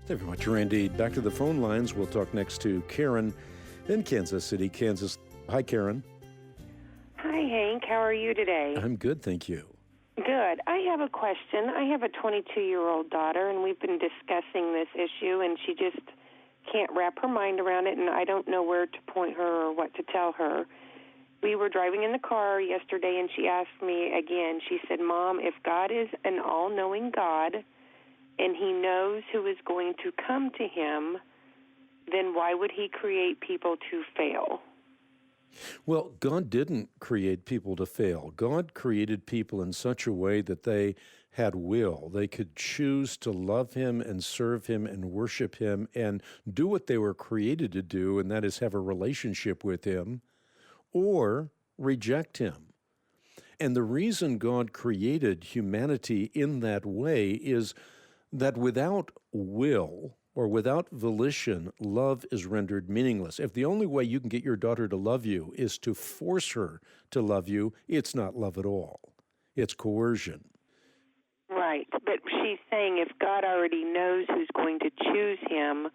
Thank you very much, Randy. Back to the phone lines. We'll talk next to Karen in Kansas City, Kansas. Hi, Karen. Hi, Hank. How are you today? I'm good, thank you. Good. I have a question. I have a 22-year-old daughter, and we've been discussing this issue, and she just can't wrap her mind around it, and I don't know where to point her or what to tell her. We were driving in the car yesterday, and she asked me again. She said, Mom, if God is an all-knowing God and he knows who is going to come to him, then why would he create people to fail? Well, God didn't create people to fail. God created people in such a way that they had will. They could choose to love him and serve him and worship him and do what they were created to do, and that is have a relationship with him, or reject him. And the reason God created humanity in that way is that without will or without volition, love is rendered meaningless. If the only way you can get your daughter to love you is to force her to love you, it's not love at all. It's coercion. Right, but she's saying if God already knows who's going to choose him,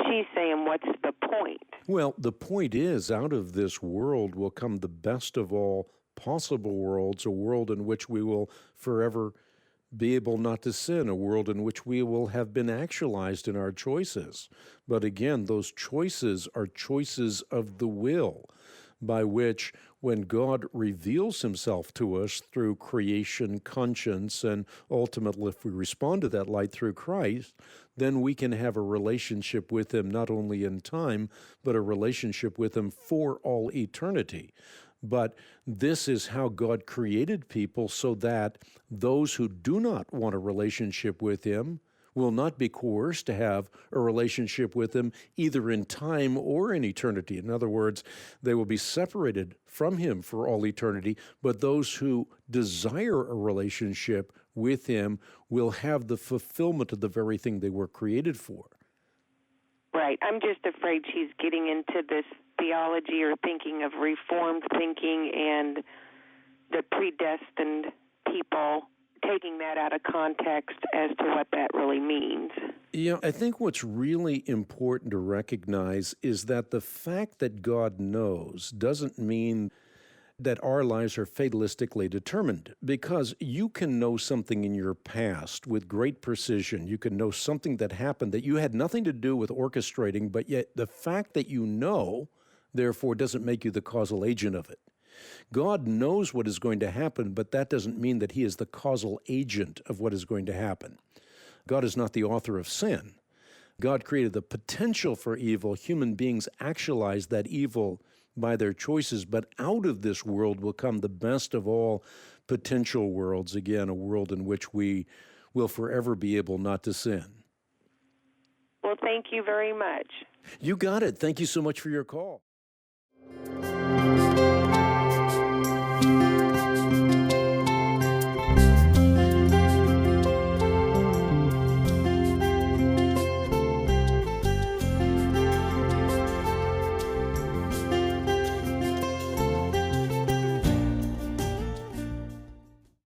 she's saying, what's the point? Well, the point is, out of this world will come the best of all possible worlds, a world in which we will forever be able not to sin, a world in which we will have been actualized in our choices. But again, those choices are choices of the will, by which when God reveals himself to us through creation, conscience, and ultimately if we respond to that light through Christ, then we can have a relationship with him not only in time, but a relationship with him for all eternity. But this is how God created people, so that those who do not want a relationship with him will not be coerced to have a relationship with him either in time or in eternity. In other words, they will be separated from him for all eternity, but those who desire a relationship with him will have the fulfillment of the very thing they were created for. Right. I'm just afraid she's getting into this theology or thinking of reformed thinking and the predestined people, taking that out of context as to what that really means. Yeah, I think what's really important to recognize is that the fact that God knows doesn't mean that our lives are fatalistically determined, because you can know something in your past with great precision. You can know something that happened that you had nothing to do with orchestrating, but yet the fact that you know, therefore, doesn't make you the causal agent of it. God knows what is going to happen, but that doesn't mean that he is the causal agent of what is going to happen. God is not the author of sin. God created the potential for evil. Human beings actualize that evil by their choices, but out of this world will come the best of all potential worlds. Again, a world in which we will forever be able not to sin. Well, thank you very much. You got it. Thank you so much for your call.